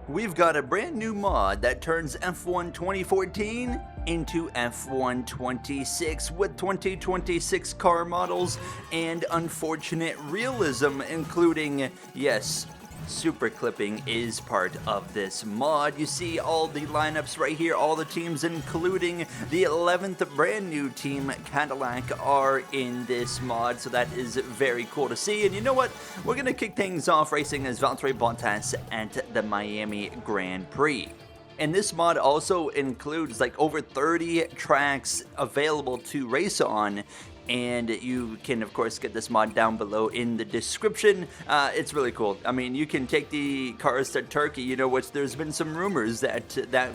We've got a brand new mod that turns F1 2014 into F1 26 with 2026 car models and unfortunate realism, including, yes, super clipping is part of this mod. You see all the lineups right here, all the teams, including the 11th brand new team, Cadillac, are in this mod, so that is very cool to see. And you know what? We're going to kick things off racing as Valtteri Bottas at the Miami Grand Prix. And this mod also includes like over 30 tracks available to race on. And you can, of course, get this mod down below in the description. It's really cool. I mean, you can take the cars to Turkey, you know, which there's been some rumors that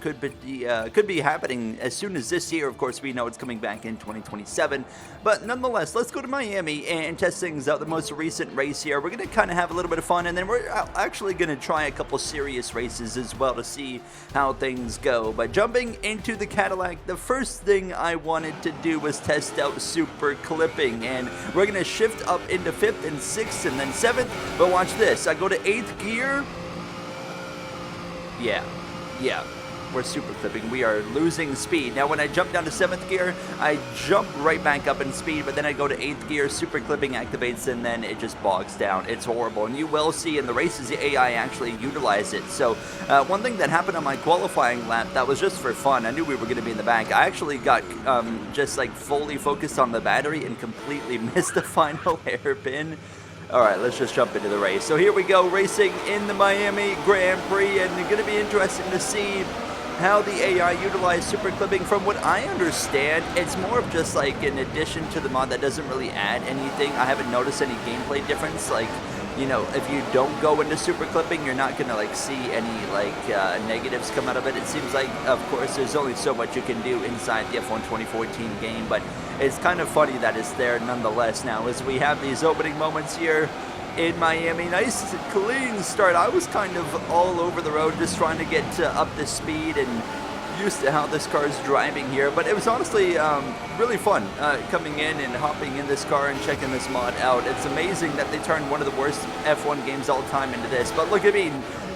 could be happening as soon as this year. Of course, we know it's coming back in 2027. But nonetheless, let's go to Miami and test things out. The most recent race here. We're going to kind of have a little bit of fun, and then we're actually going to try a couple serious races as well to see how things go. But jumping into the Cadillac, the first thing I wanted to do was test out super clipping, and we're gonna shift up into 5th and 6th and then 7th. But watch this, I go to 8th gear. Yeah, we're super clipping. We are losing speed. Now when I jump down to 7th gear, I jump right back up in speed, but then I go to 8th gear, super clipping activates, and then it just bogs down. It's horrible, and you will see in the races the AI actually utilize it. So one thing that happened on my qualifying lap that was just for fun, I knew we were going to be in the back. I actually got just like fully focused on the battery and completely missed the final hairpin. Alright, let's just jump into the race. So here we go, racing in the Miami Grand Prix, and it's going to be interesting to see how the AI utilize super clipping. From what I understand, it's more of just like an addition to the mod that doesn't really add anything. I haven't noticed any gameplay difference. Like, you know, if you don't go into super clipping, you're not gonna like see any like negatives come out of it. It seems like, of course, there's only so much you can do inside the F1 2014 game, but it's kind of funny that it's there nonetheless. Now, as we have these opening moments here in Miami, nice clean start. I was kind of all over the road just trying to get up to speed and used to how this car is driving here, but it was honestly really fun coming in and hopping in this car and checking this mod out. It's amazing that they turned one of the worst F1 games all time into this, but look at me,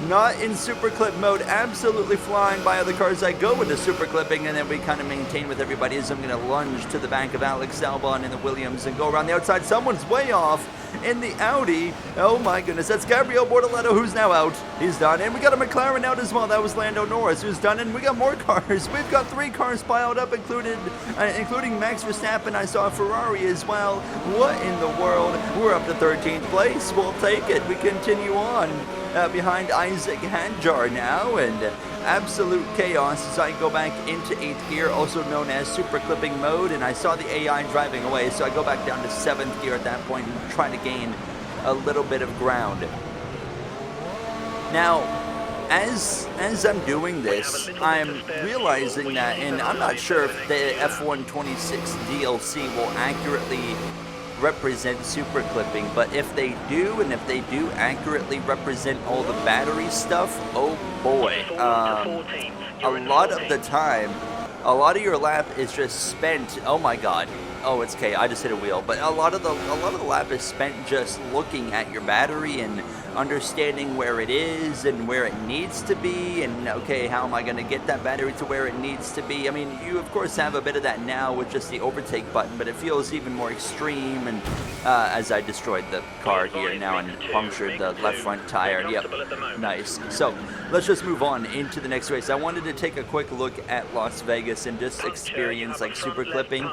not in super clip mode, absolutely flying by other cars. I go into super clipping, and then we kind of maintain with everybody as I'm going to lunge to the back of Alex Albon in the Williams and go around the outside. Someone's way off in the Audi. Oh my goodness, that's Gabriel Bortoletto, who's now out. He's done. And we got a McLaren out as well. That was Lando Norris, who's done. And we got more cars. We've got 3 cars piled up, including Max Verstappen. I saw a Ferrari as well. What in the world? We're up to 13th place. We'll take it. We continue on behind Isaac Hadjar now, and absolute chaos as I go back into 8th gear, also known as super clipping mode, and I saw the AI driving away, so I go back down to 7th gear at that point and try to gain a little bit of ground. Now, as I'm doing this, I'm realizing that, and I'm not sure if the F1 26 DLC will accurately represent super clipping, but if they do, and if they do accurately represent all the battery stuff, oh boy, a lot of the time, a lot of your lap is just spent. Oh my god, oh, it's okay, I just hit a wheel. But a lot of the lap is spent just looking at your battery and understanding where it is and where it needs to be, and okay, how am I going to get that battery to where it needs to be? I mean, you of course have a bit of that now with just the overtake button, but it feels even more extreme. And as I destroyed the car here now and punctured the left front tire. Yep, nice. So let's just move on into the next race. I wanted to take a quick look at Las Vegas and just experience like super clipping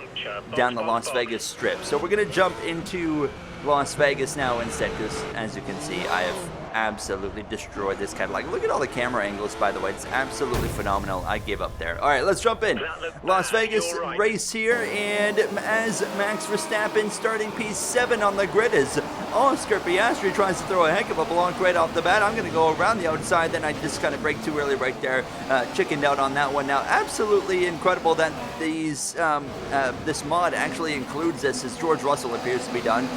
down the Las Vegas strip. So we're going to jump into Las Vegas now instead, because as you can see, I have absolutely destroyed this Cadillac. Look at all the camera angles, by the way. It's absolutely phenomenal. I gave up there. All right, let's jump in. Las Vegas race here, and as Max Verstappen starting P7 on the grid is Oscar Piastri tries to throw a heck of a block right off the bat. I'm going to go around the outside, then I just kind of break too early right there. Chickened out on that one. Now, absolutely incredible that this mod actually includes this, as George Russell appears to be done.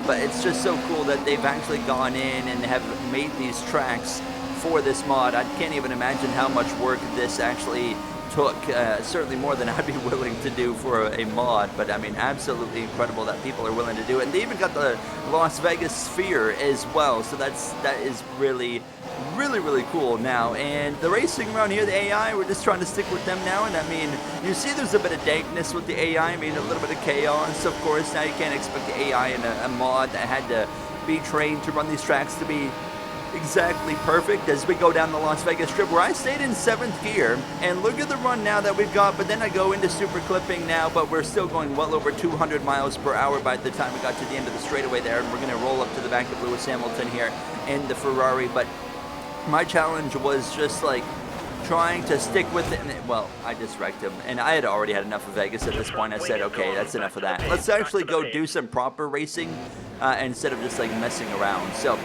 But it's just so cool that they've actually gone in and have made these tracks for this mod. I can't even imagine how much work this actually took, certainly more than I'd be willing to do for a mod, but I mean, absolutely incredible that people are willing to do it. And they even got the Las Vegas Sphere as well, so that is really, really, really cool now. And the racing around here, the AI, we're just trying to stick with them now. And I mean, you see there's a bit of dankness with the AI. I mean, a little bit of chaos, of course. Now you can't expect the AI in a mod that had to be trained to run these tracks to be exactly perfect as we go down the Las Vegas Strip, where I stayed in 7th gear. And look at the run now that we've got, but then I go into super clipping now, but we're still going well over 200 miles per hour by the time we got to the end of the straightaway there, and we're going to roll up to the back of Lewis Hamilton here in the Ferrari. But my challenge was just like trying to stick with it, and well, I just wrecked him, and I had already had enough of Vegas at this point. I said, okay, that's enough of that. Let's actually go do some proper racing instead of just like messing around. So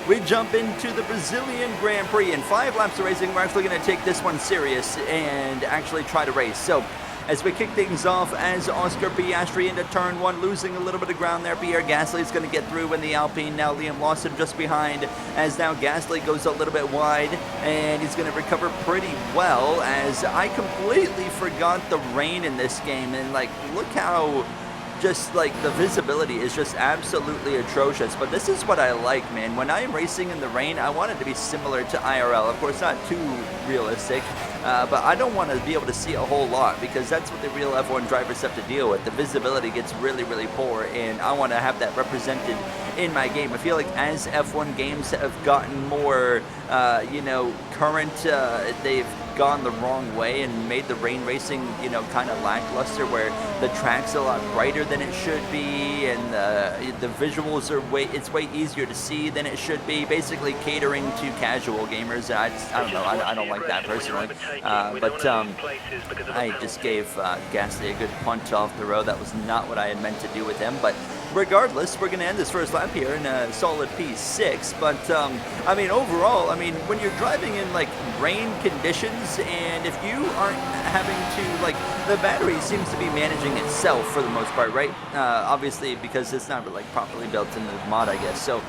we jump into the Brazilian Grand Prix. In 5 laps of racing, we're actually going to take this one serious and actually try to race. So as we kick things off, as Oscar Piastri into turn 1, losing a little bit of ground there. Pierre Gasly is going to get through in the Alpine. Now Liam Lawson just behind, as now Gasly goes a little bit wide, and he's going to recover pretty well, as I completely forgot the rain in this game. And like, look how just like the visibility is just absolutely atrocious. But this is what I like, man. When I am racing in the rain, I want it to be similar to IRL. Of course, not too realistic, but I don't want to be able to see a whole lot, because that's what the real F1 drivers have to deal with. The visibility gets really, really poor, and I want to have that represented in my game. I feel like as F1 games have gotten more, you know, current, they've gone the wrong way and made the rain racing, you know, kind of lackluster, where the track's a lot brighter than it should be, and the visuals are it's way easier to see than it should be, basically catering to casual gamers. I don't know, I don't like that personally, but I just gave Gasly a good punch off the road. That was not what I had meant to do with him, but regardless, we're going to end this first lap here in a solid P6. But I mean, overall, I mean, when you're driving in like rain conditions, and if you aren't having to, like, the battery seems to be managing itself for the most part, right? Obviously, because it's not like properly built in the mod, I guess. So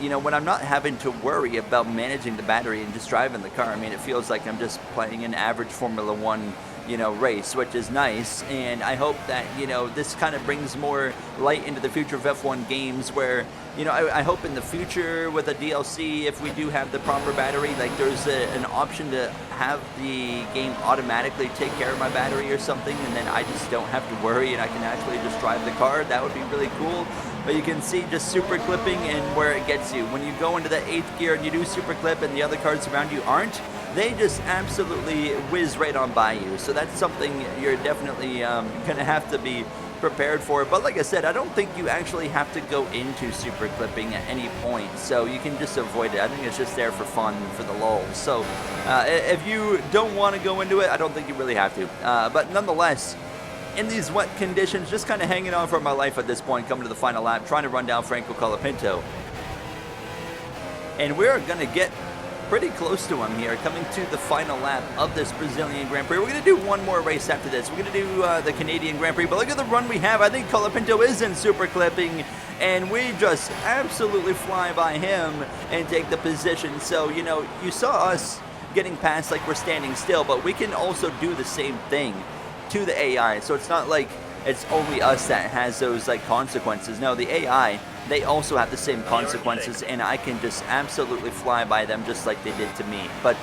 you know, when I'm not having to worry about managing the battery and just driving the car, I mean, it feels like I'm just playing an average Formula 1, you know, race, which is nice. And I hope that, you know, this kind of brings more light into the future of F1 games, where, you know, I hope in the future with a DLC, if we do have the proper battery, like there's an option to have the game automatically take care of my battery or something, and then I just don't have to worry and I can actually just drive the car. That would be really cool. But you can see just super clipping and where it gets you. When you go into the 8th gear and you do super clip and the other cars around you aren't, they just absolutely whiz right on by you. So that's something you're definitely going to have to be prepared for. But like I said, I don't think you actually have to go into super clipping at any point, so you can just avoid it. I think it's just there for fun, for the lulz. So if you don't want to go into it, I don't think you really have to. But nonetheless, in these wet conditions, just kind of hanging on for my life at this point, coming to the final lap, trying to run down Franco Colapinto. And we're going to get pretty close to him here, coming to the final lap of this Brazilian Grand Prix. We're going to do one more race after this. We're going to do the Canadian Grand Prix, but look at the run we have. I think Colapinto is in super clipping, and we just absolutely fly by him and take the position. So, you know, you saw us getting past like we're standing still, but we can also do the same thing to the AI. So it's not like it's only us that has those like consequences. No, the AI, they also have the same consequences, and I can just absolutely fly by them just like they did to me. But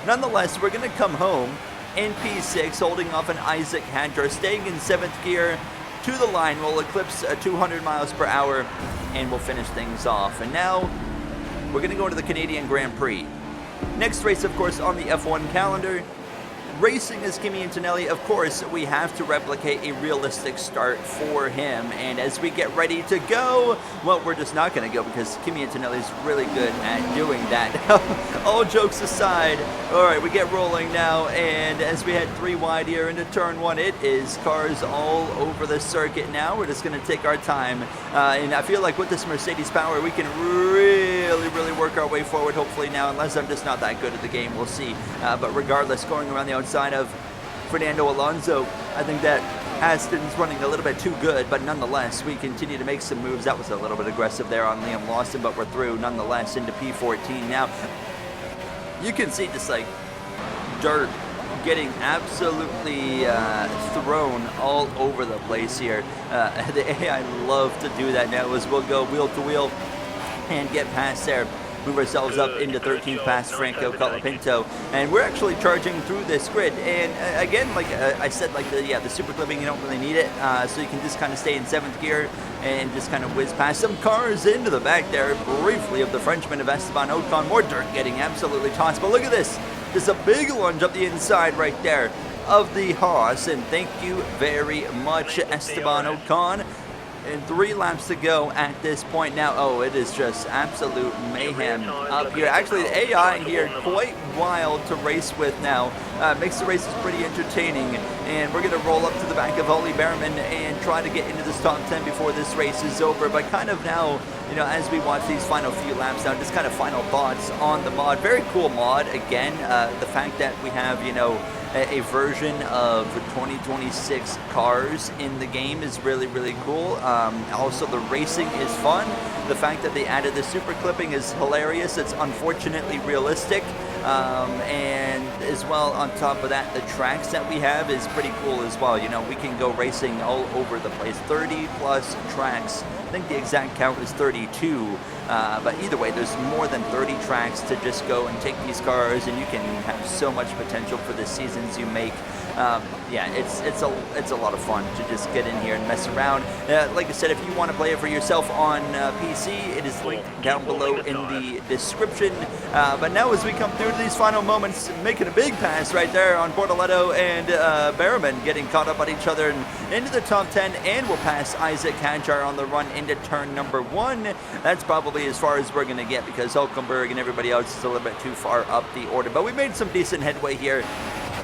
nonetheless, we're going to come home in P6, holding off an Isaac Hadjar, staying in 7th gear to the line. We'll eclipse 200 miles per hour, and we'll finish things off. And now we're going to go into the Canadian Grand Prix. Next race, of course, on the F1 calendar, racing as Kimi Antonelli. Of course, we have to replicate a realistic start for him. And as we get ready to go, well, we're just not going to go because Kimi Antonelli is really good at doing that. All jokes aside, all right, we get rolling now. And as we head 3 wide here into turn 1, it is cars all over the circuit now. We're just going to take our time. And I feel like with this Mercedes power, we can really work our way forward, hopefully now, unless I'm just not that good at the game. We'll see. But regardless, going around the outside of Fernando Alonso, I think that Aston's running a little bit too good, but nonetheless, we continue to make some moves. That was a little bit aggressive there on Liam Lawson, but we're through nonetheless into P14 now. You can see just like dirt getting absolutely thrown all over the place here. The AI love to do that now, as we'll go wheel to wheel and get past there move ourselves up into 13th past Franco Colapinto, and we're actually charging through this grid. And again, like I said, like the super clipping, you don't really need it, so you can just kind of stay in 7th gear and just kind of whiz past some cars into the back there briefly of the Frenchman of Esteban Ocon. More dirt getting absolutely tossed, but look at this. There's a big lunge up the inside right there of the Haas, and thank you very much, Esteban Ocon. And 3 laps to go at this point now. Oh, it is just absolute mayhem up here. Actually, the AI here, quite wild to race with now. Makes the races pretty entertaining. And we're going to roll up to the back of Ollie Behrman and try to get into this top 10 before this race is over. But kind of now, you know, as we watch these final few laps now, just kind of final thoughts on the mod. Very cool mod. Again, the fact that we have, you know, a version of 2026 cars in the game is really, really cool. Also, the racing is fun. The fact that they added the super clipping is hilarious. It's unfortunately realistic. And as well, on top of that, the tracks that we have is pretty cool as well. You know, we can go racing all over the place. 30 plus tracks. I think the exact count is 32. But either way, there's more than 30 tracks to just go and take these cars, and you can have so much potential for the seasons you make. Yeah, it's a lot of fun to just get in here and mess around. Like I said, if you want to play it for yourself on PC, it is linked down below in the description. But now as we come through to these final moments, making a big pass right there on Bortoletto and Behrman getting caught up on each other and into the top 10, and we'll pass Isaac Hadjar on the run into turn number 1. That's probably as far as we're going to get because Hulkenberg and everybody else is a little bit too far up the order. But we made some decent headway here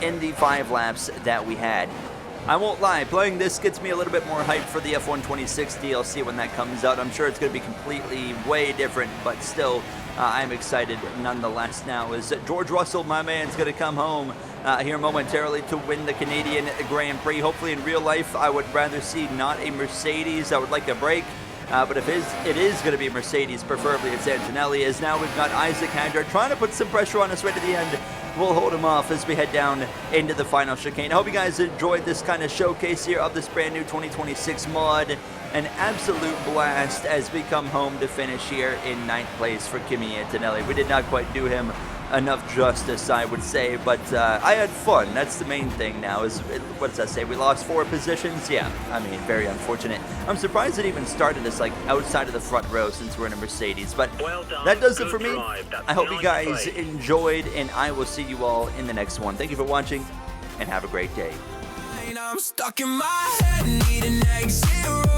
in the 5 laps that we had. I won't lie, playing this gets me a little bit more hyped for the F1 26 DLC when that comes out. I'm sure it's going to be completely way different, but still, I'm excited nonetheless now. As George Russell, my man's going to come home here momentarily to win the Canadian Grand Prix. Hopefully in real life, I would rather see not a Mercedes. I would like a break. But if it is going to be a Mercedes, preferably it's Antonelli, as now we've got Isaac Hadjar trying to put some pressure on us right at the end. We'll hold him off as we head down into the final chicane. I hope you guys enjoyed this kind of showcase here of this brand new 2026 mod. An absolute blast as we come home to finish here in 9th place for Kimi Antonelli. We did not quite do him enough justice, I would say, but I had fun. That's the main thing now. What does that say? We lost 4 positions? Yeah, I mean, very unfortunate. I'm surprised it even started us like outside of the front row since we're in a Mercedes, but that does it for me. I hope you guys enjoyed, and I will see you all in the next one. Thank you for watching, and have a great day. I'm stuck in my head, need an exit.